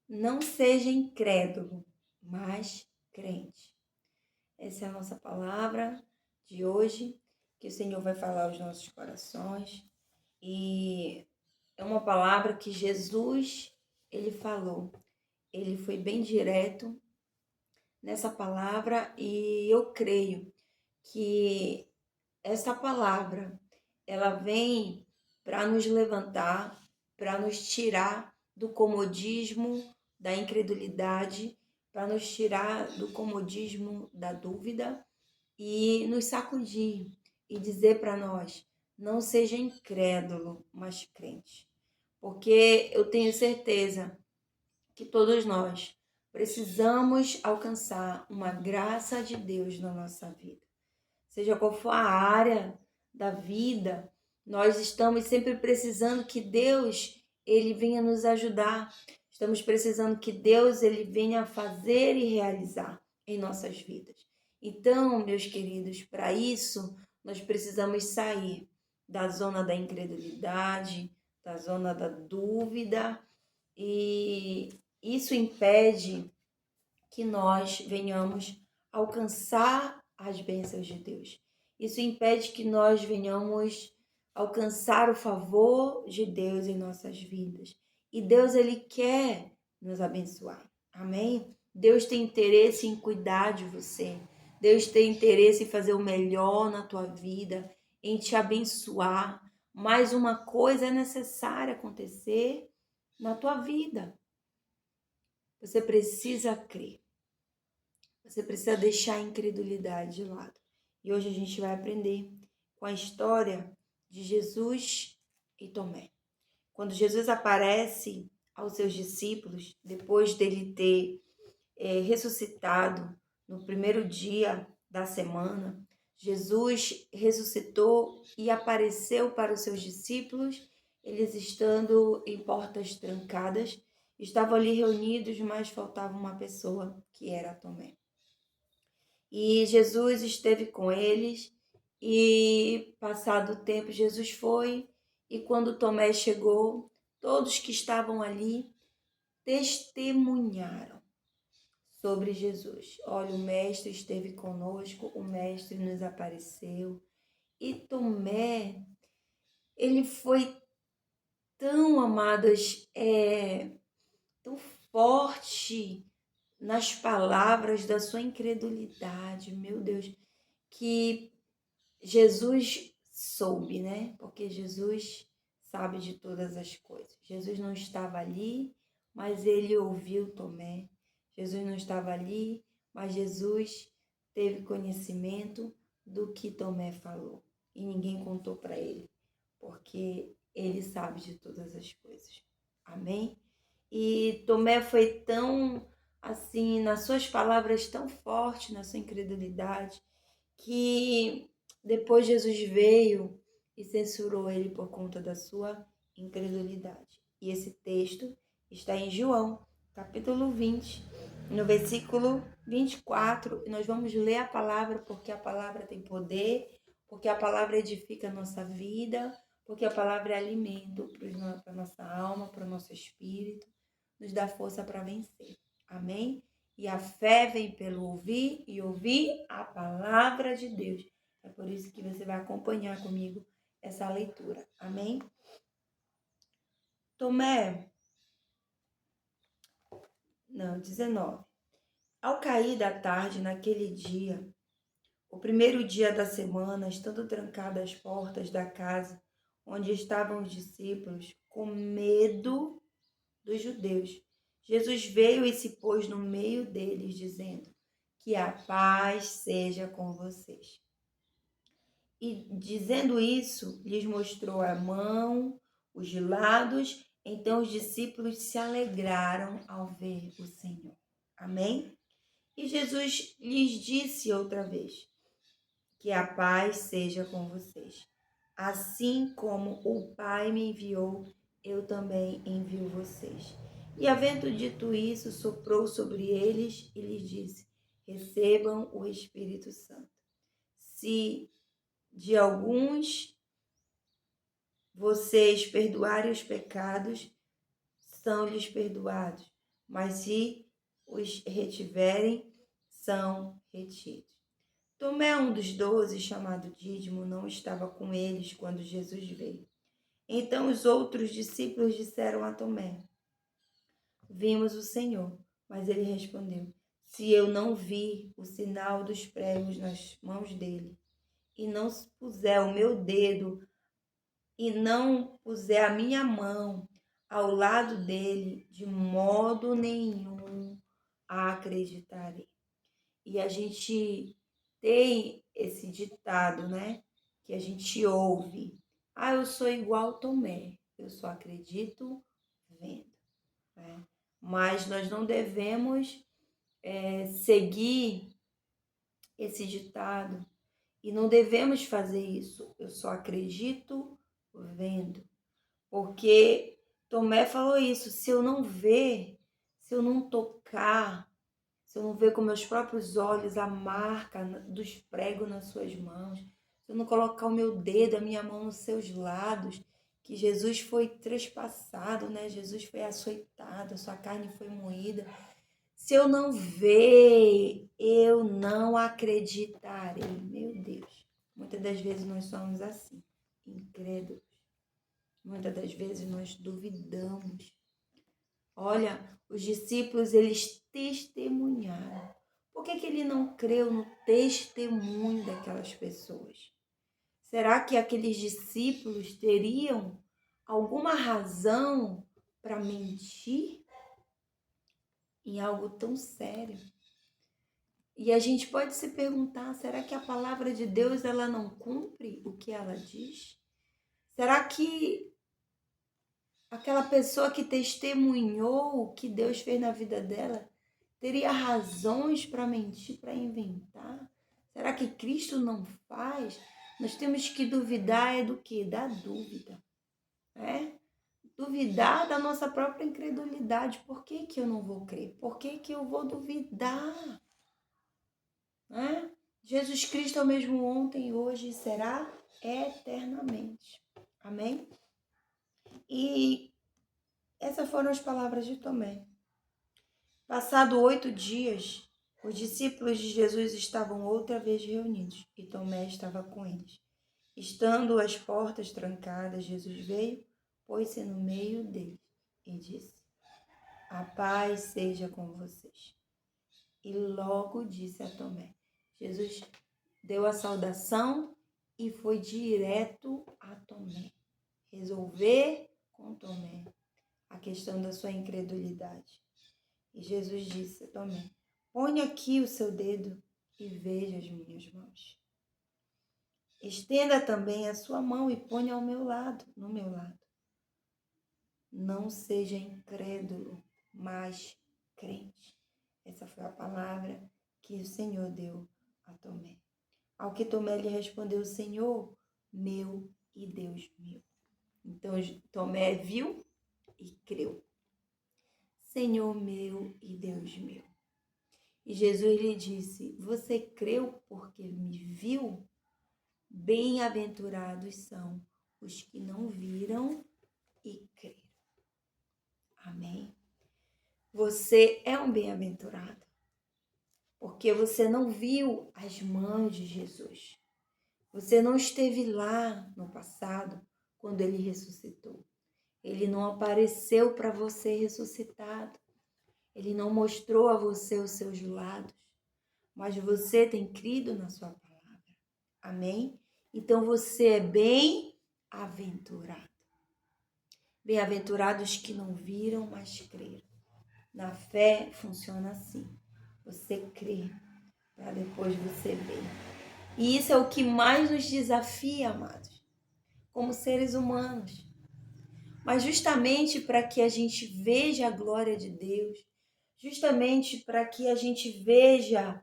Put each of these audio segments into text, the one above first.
Não seja incrédulo, mas crente. Essa é a nossa palavra de hoje, que o Senhor vai falar aos nossos corações. E é uma palavra que Jesus, ele falou. Ele foi bem direto nessa palavra e eu creio que essa palavra, ela vem para nos levantar, para nos tirar do comodismo, da incredulidade, para nos tirar do comodismo da dúvida e nos sacudir e dizer para nós: não seja incrédulo, mas crente. Porque eu tenho certeza que todos nós precisamos alcançar uma graça de Deus na nossa vida. Seja qual for a área da vida, nós estamos sempre precisando que Deus ele venha nos ajudar. Estamos precisando que Deus ele venha fazer e realizar em nossas vidas. Então, meus queridos, para isso nós precisamos sair da zona da incredulidade, da zona da dúvida, e isso impede que nós venhamos alcançar as bênçãos de Deus. Isso impede que nós venhamos alcançar o favor de Deus em nossas vidas. E Deus, ele quer nos abençoar. Amém? Deus tem interesse em cuidar de você. Deus tem interesse em fazer o melhor na tua vida, em te abençoar. Mas uma coisa é necessária acontecer na tua vida. Você precisa crer. Você precisa deixar a incredulidade de lado. E hoje a gente vai aprender com a história de Jesus e Tomé. Quando Jesus aparece aos seus discípulos, depois dele ter ressuscitado no primeiro dia da semana, Jesus ressuscitou e apareceu para os seus discípulos, eles estando em portas trancadas, estavam ali reunidos, mas faltava uma pessoa, que era Tomé. E Jesus esteve com eles e, passado o tempo, Jesus foi, e quando Tomé chegou, todos que estavam ali testemunharam sobre Jesus. Olha, o Mestre esteve conosco, o Mestre nos apareceu. E Tomé, ele foi tão, amados, tão forte nas palavras da sua incredulidade, meu Deus, que Jesus soube, né? Porque Jesus sabe de todas as coisas. Jesus não estava ali, mas ele ouviu Tomé. Jesus não estava ali, mas Jesus teve conhecimento do que Tomé falou. E ninguém contou para ele, porque ele sabe de todas as coisas. Amém? E Tomé foi tão, assim, nas suas palavras, tão forte na sua incredulidade, que depois Jesus veio e censurou ele por conta da sua incredulidade. E esse texto está em João, capítulo 20, no versículo 24. E nós vamos ler a palavra, porque a palavra tem poder, porque a palavra edifica a nossa vida, porque a palavra é alimento para a nossa alma, para o nosso espírito, nos dá força para vencer. Amém? E a fé vem pelo ouvir e ouvir a palavra de Deus. É por isso que você vai acompanhar comigo essa leitura. Amém? Tomé, 19. Ao cair da tarde naquele dia, o primeiro dia da semana, estando trancadas as portas da casa onde estavam os discípulos, com medo dos judeus, Jesus veio e se pôs no meio deles, dizendo: que a paz seja com vocês. E dizendo isso, lhes mostrou a mão, os lados. Então os discípulos se alegraram ao ver o Senhor. Amém? E Jesus lhes disse outra vez: que a paz seja com vocês. Assim como o Pai me enviou, eu também envio vocês. E havendo dito isso, soprou sobre eles e lhes disse: recebam o Espírito Santo. Se de alguns vocês perdoarem os pecados, são-lhes perdoados. mas se os retiverem, são retidos. Tomé, um dos 12, chamado Dídimo, não estava com eles quando Jesus veio. Então os outros discípulos disseram a Tomé: Vimos o Senhor. Mas ele respondeu: Se eu não vir o sinal dos pregos nas mãos dele, e não puser o meu dedo, e não puser a minha mão ao lado dele, de modo nenhum acreditarei. E a gente tem esse ditado, né? Que a gente ouve. Eu sou igual Tomé, eu só acredito vendo. Né? Mas nós não devemos seguir esse ditado e não devemos fazer isso. Eu só acredito vendo. Porque Tomé falou isso, se eu não ver, se eu não tocar, se eu não ver com meus próprios olhos a marca dos pregos nas suas mãos, se eu não colocar o meu dedo, a minha mão nos seus lados, que Jesus foi trespassado, né? Jesus foi açoitado, a sua carne foi moída. Se eu não ver, eu não acreditarei. Meu Deus, muitas das vezes nós somos assim, incrédulos. Muitas das vezes nós duvidamos. Olha, os discípulos, eles testemunharam. Por que ele não creu no testemunho daquelas pessoas? Será que aqueles discípulos teriam alguma razão para mentir em algo tão sério? E a gente pode se perguntar, será que a palavra de Deus ela não cumpre o que ela diz? Será que aquela pessoa que testemunhou o que Deus fez na vida dela teria razões para mentir, para inventar? Será que Cristo não faz? Nós temos que duvidar do quê? Da dúvida. Duvidar da nossa própria incredulidade. Por que eu não vou crer? Por que eu vou duvidar? Jesus Cristo é o mesmo ontem, hoje e será eternamente. Amém? E essas foram as palavras de Tomé. Passado 8 dias, os discípulos de Jesus estavam outra vez reunidos e Tomé estava com eles. Estando as portas trancadas, Jesus veio, pôs-se no meio deles e disse: A paz seja com vocês. E logo disse a Tomé. Jesus deu a saudação e foi direto a Tomé. Resolver com Tomé a questão da sua incredulidade. E Jesus disse a Tomé: Põe aqui o seu dedo e veja as minhas mãos. Estenda também a sua mão e ponha ao meu lado, no meu lado. Não seja incrédulo, mas crente. Essa foi a palavra que o Senhor deu a Tomé. Ao que Tomé lhe respondeu: Senhor meu e Deus meu. Então Tomé viu e creu. Senhor meu e Deus meu. E Jesus lhe disse: Você creu porque me viu? Bem-aventurados são os que não viram e creram. Amém? Você é um bem-aventurado, porque você não viu as mãos de Jesus. Você não esteve lá no passado, quando ele ressuscitou. Ele não apareceu para você ressuscitado. Ele não mostrou a você os seus lados. Mas você tem crido na sua palavra. Amém? Então você é bem-aventurado. Bem-aventurados que não viram, mas creram. Na fé funciona assim. Você crê para depois você ver. E isso é o que mais nos desafia, amados, como seres humanos. Mas justamente para que a gente veja a glória de Deus, justamente para que a gente veja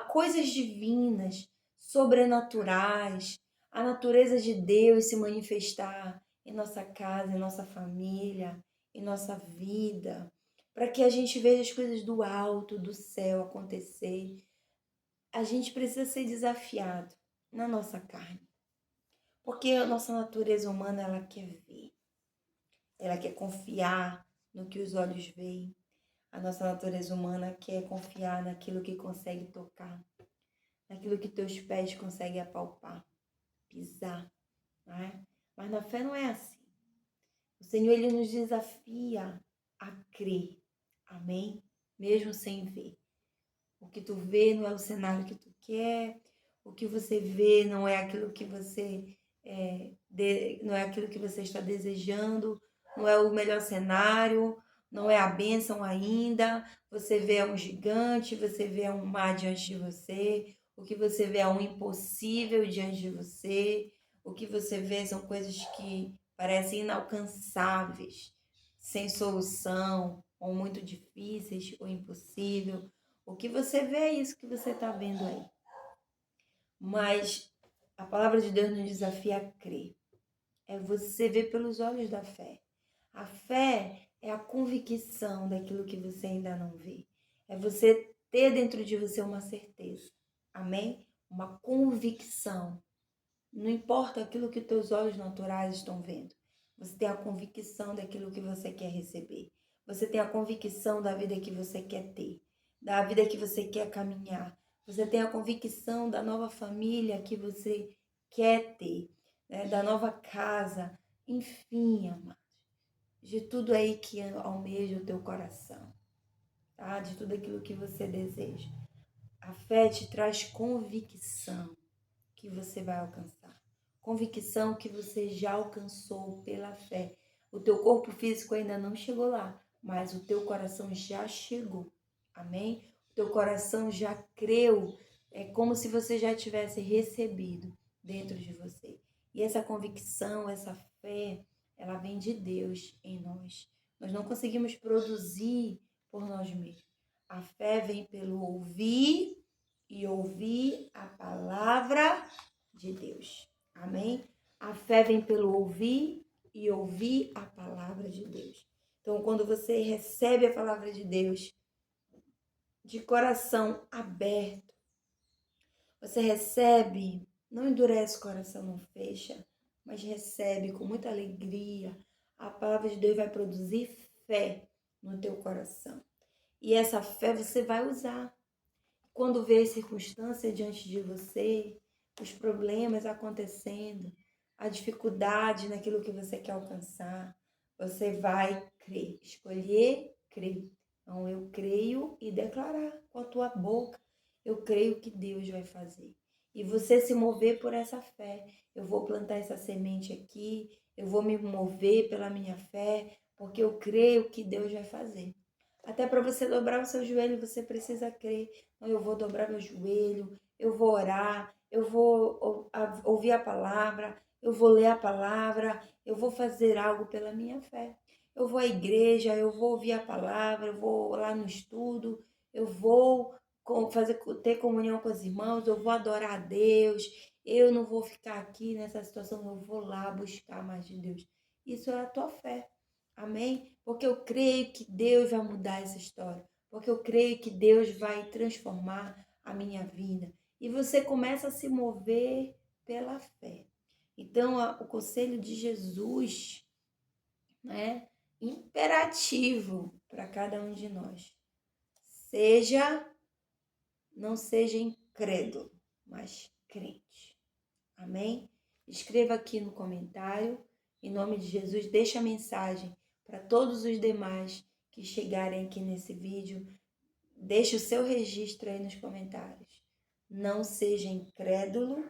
coisas divinas, sobrenaturais, a natureza de Deus se manifestar em nossa casa, em nossa família, em nossa vida, para que a gente veja as coisas do alto, do céu acontecer. A gente precisa ser desafiado na nossa carne, porque a nossa natureza humana, ela quer ver, ela quer confiar no que os olhos veem. A nossa natureza humana quer confiar naquilo que consegue tocar, naquilo que teus pés conseguem apalpar, pisar, né? Mas na fé não é assim. O Senhor, Ele nos desafia a crer, amém? Mesmo sem ver. O que tu vê não é o cenário que tu quer, o que você vê não é aquilo que você não é aquilo que você está desejando, não é o melhor cenário, não é a bênção ainda. Você vê um gigante, você vê um mar diante de você, o que você vê é um impossível diante de você, o que você vê são coisas que parecem inalcançáveis, sem solução, ou muito difíceis, ou impossível. O que você vê é isso que você está vendo aí. Mas a palavra de Deus nos desafia a crer. É você ver pelos olhos da fé. A fé é a convicção daquilo que você ainda não vê. É você ter dentro de você uma certeza. Amém? Uma convicção. Não importa aquilo que teus olhos naturais estão vendo. Você tem a convicção daquilo que você quer receber. Você tem a convicção da vida que você quer ter, da vida que você quer caminhar. Você tem a convicção da nova família que você quer ter, né? Da nova casa. Enfim, amados, de tudo aí que almeja o teu coração, tá? De tudo aquilo que você deseja. A fé te traz convicção que você vai alcançar. Convicção que você já alcançou pela fé. O teu corpo físico ainda não chegou lá, mas o teu coração já chegou. Amém? O teu coração já creu. É como se você já tivesse recebido dentro de você. E essa convicção, essa fé, ela vem de Deus em nós. Nós não conseguimos produzir por nós mesmos. A fé vem pelo ouvir e ouvir a palavra de Deus. Amém? A fé vem pelo ouvir e ouvir a palavra de Deus. Então, quando você recebe a palavra de Deus de coração aberto, você recebe, não endurece o coração, não fecha, mas recebe com muita alegria. A palavra de Deus vai produzir fé no teu coração. E essa fé você vai usar. Quando vê a circunstância diante de você, os problemas acontecendo, a dificuldade naquilo que você quer alcançar, você vai crer, escolher crer. Então, eu creio e declarar com a tua boca, eu creio que Deus vai fazer. E você se mover por essa fé. Eu vou plantar essa semente aqui, eu vou me mover pela minha fé, porque eu creio que Deus vai fazer. Até para você dobrar o seu joelho, você precisa crer. Então, eu vou dobrar meu joelho, eu vou orar, eu vou ouvir a palavra, eu vou ler a palavra, eu vou fazer algo pela minha fé. Eu vou à igreja, eu vou ouvir a palavra, eu vou lá no estudo, eu vou ter comunhão com os irmãos, eu vou adorar a Deus, eu não vou ficar aqui nessa situação, eu vou lá buscar mais de Deus. Isso é a tua fé. Amém? Porque eu creio que Deus vai mudar essa história. Porque eu creio que Deus vai transformar a minha vida. E você começa a se mover pela fé. Então, o conselho de Jesus, né, imperativo para cada um de nós. Não seja incrédulo, mas crente. Amém? Escreva aqui no comentário, em nome de Jesus, deixa a mensagem para todos os demais que chegarem aqui nesse vídeo. Deixe o seu registro aí nos comentários. Não seja incrédulo,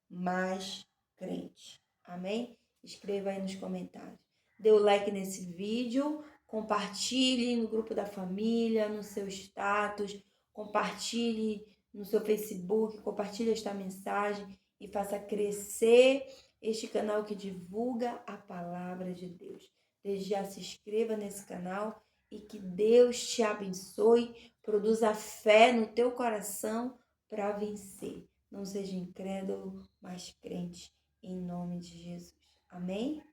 mas crente. Amém? Escreva aí nos comentários. Dê o like nesse vídeo, compartilhe no grupo da família, no seu status, compartilhe no seu Facebook, compartilhe esta mensagem e faça crescer este canal que divulga a palavra de Deus. Desde já se inscreva nesse canal e que Deus te abençoe, produza fé no teu coração para vencer. Não seja incrédulo, mas crente, em nome de Jesus. Amém?